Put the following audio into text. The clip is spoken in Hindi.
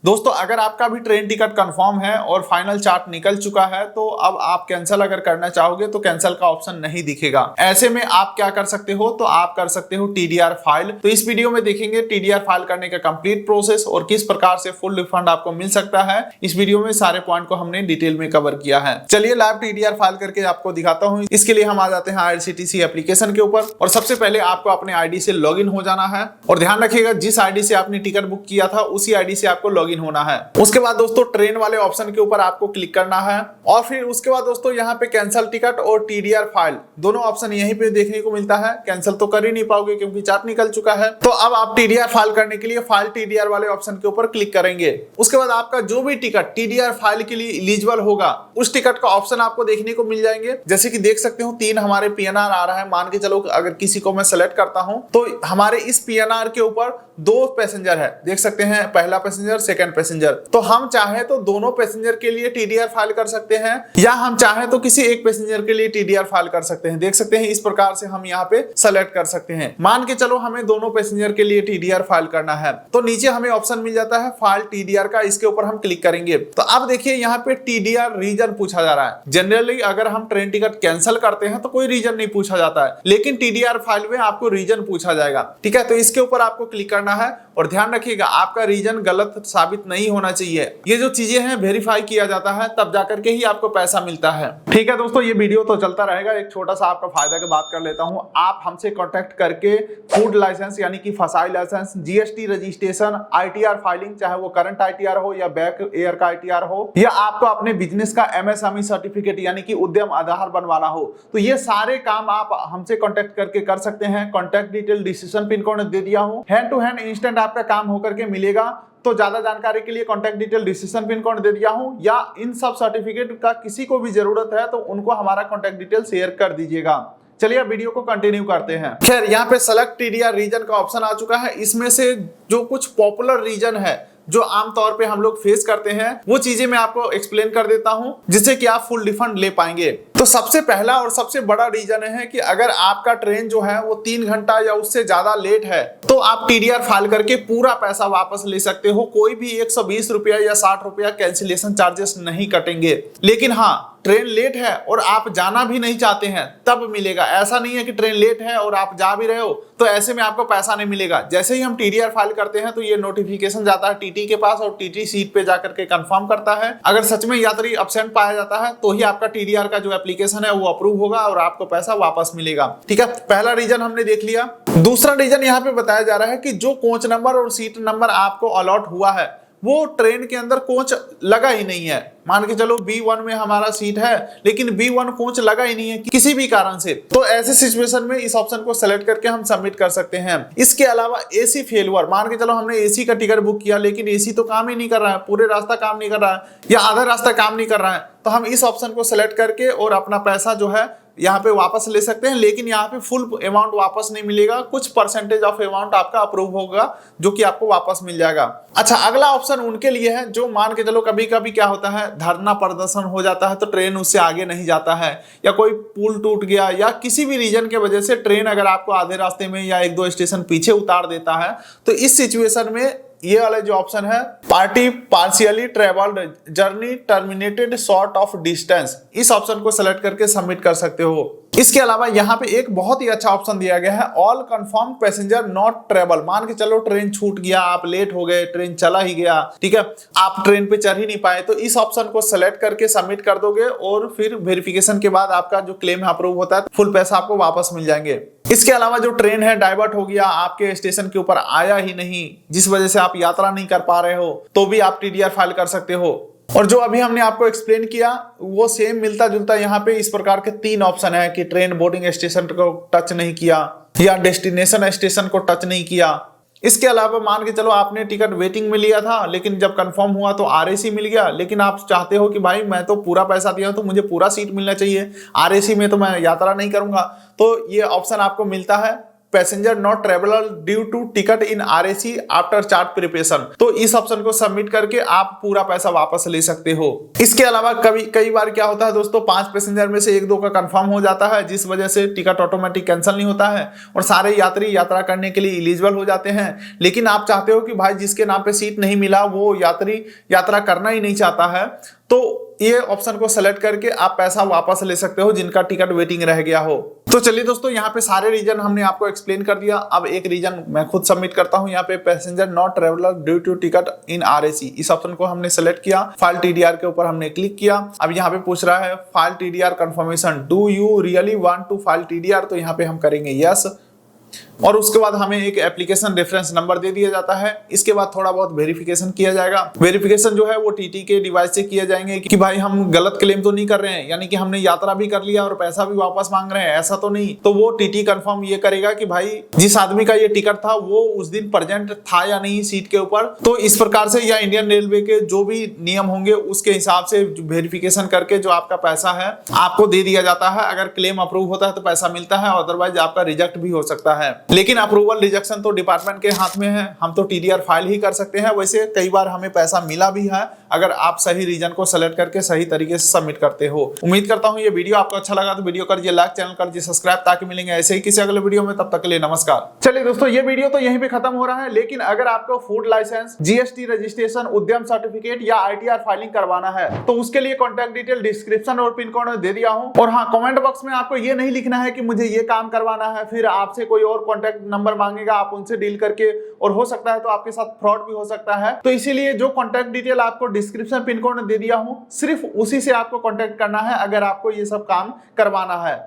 दोस्तों अगर आपका भी ट्रेन टिकट कंफर्म है और फाइनल चार्ट निकल चुका है तो अब आप कैंसिल अगर करना चाहोगे तो कैंसिल का ऑप्शन नहीं दिखेगा। ऐसे में आप क्या कर सकते हो, तो आप कर सकते हो टीडीआर फाइल। तो इस वीडियो में देखेंगे टीडीआर फाइल करने का कंप्लीट प्रोसेस और किस प्रकार से फुल रिफंड आपको मिल सकता है। इस वीडियो में सारे पॉइंट को हमने डिटेल में कवर किया है। चलिए लाइव टीडीआर फाइल करके आपको दिखाता हूँ। इसके लिए हम आ जाते हैं आईआरसीटीसी एप्लीकेशन के ऊपर और सबसे पहले आपको अपने आईडी से लॉगिन हो जाना है। और ध्यान रखिएगा जिस आईडी से आपने टिकट बुक किया था उसी आईडी से आपको लॉगिन होना है। उसके बाद दोस्तों ट्रेन वाले ऑप्शन के ऊपर आपको क्लिक करना है और फिर उसके बाद दोस्तों यहाँ पे कैंसिल टिकट और टीडीआर फाइल दोनों ऑप्शन यहीं पे देखने को मिलता है। कैंसिल तो कर ही नहीं पाओगे क्योंकि चार्ट निकल चुका है। तो अब आप टीडीआर फाइल करने के लिए फाइल टीडीआर वाले ऑप्शन के ऊपर क्लिक करेंगे। उसके बाद आपका जो भी टिकट टीडीआर फाइल के लिए एलिजिबल होगा उस टिकट का ऑप्शन आपको देखने को मिल जाएंगे। जैसे कि देख सकते हो 3 हमारे पीएनआर आ रहा है। मान के चलो अगर किसी को मैं सेलेक्ट करता हूं तो हमारे इस पीएनआर के ऊपर 2 पैसेंजर है, देख सकते हैं, पहला पैसेंजर सेकंड पैसेंजर। तो हम चाहे तो दोनों पैसेंजर के लिए टीडीआर फाइल कर सकते हैं या हम चाहे तो किसी एक पैसेंजर के लिए टीडीआर फाइल कर सकते हैं। देख सकते हैं इस प्रकार से हम यहाँ पे सेलेक्ट कर सकते हैं। मान के चलो हमें दोनों पैसेंजर के लिए टीडीआर फाइल करना है तो नीचे हमें ऑप्शन मिल जाता है फाइल टीडीआर का। इसके ऊपर हम क्लिक करेंगे तो अब देखिए यहाँ पे टीडीआर रीजन पूछा जा रहा है। जनरली अगर हम ट्रेन टिकट कैंसिल करते हैं तो कोई रीजन नहीं पूछा जाता है, लेकिन टीडीआर फाइल में आपको रीजन पूछा जाएगा। ठीक है, तो इसके ऊपर आपको क्लिक करना है और ध्यान रखिएगा आपका रीजन गलत साबित नहीं होना चाहिए। ये जो चीजें हैं वेरीफाई किया जाता है तब जाकर के ही आपको पैसा मिलता है। ठीक है दोस्तों, ये वीडियो तो चलता रहेगा। एक छोटा सा आपका फायदा की बात कर लेता हूं। आप हमसे कांटेक्ट करके फूड लाइसेंस यानी कि FSSAI license, GST registration, ITR filing, चाहे वो करंट आईटीआर हो या बैक ईयर का आईटीआर हो, या आपको अपने बिजनेस का एमएसएमई सर्टिफिकेट यानी कि उद्यम आधार बनवाना हो, तो ये सारे काम आप हमसे कांटेक्ट करके कर सकते हैं। Contact detail decision pin code दे दिया हूं। हैंड टू हैंड इंस्टेंट आपका काम होकर के मिलेगा। तो ज्यादा जानकारी के लिए contact detail decision pin code दे दिया हूं, या इन सब सर्टिफिकेट का किसी को भी जरूरत है तो उनको हमारा कांटेक्ट डिटेल शेयर कर दीजिएगा। चलिए वीडियो को कंटिन्यू करते हैं। खैर यहाँ पे सेलेक्ट टीडीआर रीजन का ऑप्शन आ चुका है। इसमें से जो कुछ पॉपुलर रीजन है जो आमतौर पे हम लोग फेस करते हैं वो चीजें मैं आपको एक्सप्लेन कर देता हूं जिससे कि आप फुल रिफंड ले पाएंगे। तो सबसे पहला और सबसे बड़ा रीजन है कि अगर आपका ट्रेन जो है वो 3 घंटा या उससे ज्यादा लेट है तो आप टीडीआर फाइल करके पूरा पैसा वापस ले सकते हो। कोई भी 120 रुपया या 60 रुपया कैंसिलेशन चार्जेस नहीं कटेंगे। लेकिन हाँ, ट्रेन लेट है और आप जाना भी नहीं चाहते हैं तब मिलेगा। ऐसा नहीं है कि ट्रेन लेट है और आप जा भी रहे हो तो ऐसे में आपको पैसा नहीं मिलेगा। जैसे ही हम टीडीआर फाइल करते हैं तो ये नोटिफिकेशन जाता है टीटी के पास और टीटी सीट पे जाकर के कंफर्म करता है। अगर सच में यात्री अब्सेंट पाया जाता है तो ही आपका टीडीआर का जो एप्लीकेशन है वो अप्रूव होगा और आपको पैसा वापस मिलेगा। ठीक है, पहला रीजन हमने देख लिया। दूसरा रीजन यहाँ पे बताया जा रहा है कि जो कोच नंबर और सीट नंबर आपको अलॉट हुआ है वो ट्रेन के अंदर कोच लगा ही नहीं है। मान के चलो B1 में हमारा सीट है लेकिन B1 कोच लगा ही नहीं है किसी भी कारण से, तो ऐसे सिचुएशन में इस ऑप्शन को सेलेक्ट करके हम सबमिट कर सकते हैं। इसके अलावा एसी फेलुअर, मान के चलो हमने एसी का टिकट बुक किया लेकिन एसी तो काम ही नहीं कर रहा है, पूरे रास्ता काम नहीं कर रहा है या आधा रास्ता काम नहीं कर रहा है, तो हम इस ऑप्शन को सेलेक्ट करके और अपना पैसा जो है यहाँ पे वापस ले सकते हैं। लेकिन यहाँ पे फुल अमाउंट वापस नहीं मिलेगा, कुछ परसेंटेज ऑफ अमाउंट आपका अप्रूव होगा जो कि आपको वापस मिल जाएगा। अच्छा, अगला ऑप्शन उनके लिए है जो मान के चलो कभी कभी क्या होता है धरना प्रदर्शन हो जाता है तो ट्रेन उससे आगे नहीं जाता है, या कोई पुल टूट गया या किसी भी रीजन के वजह से ट्रेन अगर आपको आधे रास्ते में या 1-2 स्टेशन पीछे उतार देता है तो इस सिचुएशन में ये वाला जो ऑप्शन है party partially travelled journey terminated short of distance, इस ऑप्शन को सेलेक्ट करके सबमिट कर सकते हो। इसके अलावा यहाँ पे एक बहुत ही अच्छा ऑप्शन दिया गया है all confirm passenger not travel. मान के चलो ट्रेन छूट गया, आप लेट हो गए, ट्रेन चला ही गया, ठीक है, आप ट्रेन पे चढ़ ही नहीं पाए, तो इस ऑप्शन को सेलेक्ट करके सबमिट कर दोगे और फिर वेरिफिकेशन के बाद आपका जो क्लेम अप्रूव होता है फुल पैसा आपको वापस मिल जाएंगे। इसके अलावा जो ट्रेन है डाइवर्ट हो गया, आपके स्टेशन के ऊपर आया ही नहीं जिस वजह से आप यात्रा नहीं कर पा रहे हो तो भी आप टीडीआर फाइल कर सकते हो। और जो अभी हमने आपको एक्सप्लेन किया वो सेम मिलता जुलता यहाँ पे इस प्रकार के 3 ऑप्शन है कि ट्रेन बोर्डिंग स्टेशन को टच नहीं किया या डेस्टिनेशन स्टेशन को टच नहीं किया। इसके अलावा मान के चलो आपने टिकट वेटिंग में लिया था लेकिन जब कंफर्म हुआ तो आरएसी मिल गया, लेकिन आप चाहते हो कि भाई मैं तो पूरा पैसा दिया तो मुझे पूरा सीट मिलना चाहिए, आरएसी में तो मैं यात्रा नहीं करूंगा, तो ये ऑप्शन आपको मिलता है। Passenger not traveller due to ticket in RAC after chart preparation. तो इस ऑप्शन को सबमिट करके आप पूरा पैसा वापस ले सकते हो। इसके अलावा कई बार क्या होता है दोस्तों, 5 पैसेंजर में से 1-2 का कंफर्म हो जाता है, जिस वजह से टिकट ऑटोमेटिक कैंसिल नहीं होता है और सारे यात्री यात्रा करने के लिए एलिजिबल हो जाते हैं। लेकिन आप चाहते हो कि भाई जिसके नाम पे सीट नहीं मिला वो यात्री यात्रा करना ही नहीं चाहता है, तो ये ऑप्शन को सेलेक्ट करके आप पैसा वापस ले सकते हो जिनका टिकट वेटिंग रह गया हो। तो चलिए दोस्तों, यहाँ पे सारे रीजन हमने आपको एक्सप्लेन कर दिया। अब एक रीजन मैं खुद सबमिट करता हूँ। यहाँ पे passenger not traveller due to ticket in RAC, इस ऑप्शन को हमने सेलेक्ट किया, फाइल TDR के ऊपर हमने क्लिक किया। अब यहाँ पे पूछ रहा है file TDR confirmation, do you really want to file TDR, तो यहाँ पे हम करेंगे यस। और उसके बाद हमें एक एप्लीकेशन रेफरेंस नंबर दे दिया जाता है। इसके बाद थोड़ा बहुत वेरिफिकेशन किया जाएगा। वेरिफिकेशन जो है वो TT के डिवाइस से किया जाएंगे कि भाई हम गलत क्लेम तो नहीं कर रहे हैं, यानी कि हमने यात्रा भी कर लिया और पैसा भी वापस मांग रहे हैं, ऐसा तो नहीं। तो वो TT कंफर्म ये करेगा कि भाई जिस आदमी का ये टिकट था वो उस दिन प्रेजेंट था या नहीं सीट के ऊपर। तो इस प्रकार से या इंडियन रेलवे के जो भी नियम होंगे उसके हिसाब से वेरिफिकेशन करके जो आपका पैसा है आपको दे दिया जाता है। अगर क्लेम अप्रूव होता है तो पैसा मिलता है, अदरवाइज आपका रिजेक्ट भी हो सकता है। लेकिन अप्रूवल रिजेक्शन तो डिपार्टमेंट के हाथ में है, हम तो TDR फाइल ही कर सकते हैं। वैसे कई बार हमें पैसा मिला भी है अगर आप सही रीजन को सेलेक्ट करके सही तरीके से सबमिट करते हो। उम्मीद करता हूं ये वीडियो आपको अच्छा लगा, तो वीडियो कर लाइक, चैनल कर सब्सक्राइब, ताकि मिलेंगे ऐसे ही किसी अगले वीडियो में। तब तक के लिए नमस्कार। चलिए दोस्तों, ये वीडियो तो यहीं पे खत्म हो रहा है, लेकिन अगर आपको फूड लाइसेंस, GST रजिस्ट्रेशन, उद्यम सर्टिफिकेट या ITR फाइलिंग करवाना है तो उसके लिए कॉन्टैक्ट डिटेल डिस्क्रिप्शन और पिन कोड में दे दिया हूं। और हाँ, कमेंट बॉक्स में आपको ये नहीं लिखना है कि मुझे ये काम करवाना है, फिर आपसे कोई और कॉन्टैक्ट नंबर मांगेगा, आप उनसे डील करके, और हो सकता है तो आपके साथ फ्रॉड भी हो सकता है। तो इसीलिए जो कॉन्टैक्ट डिटेल आपको डिस्क्रिप्शन पिन कोड में दे दिया हूं, सिर्फ उसी से आपको कॉन्टैक्ट करना है अगर आपको ये सब काम करवाना है।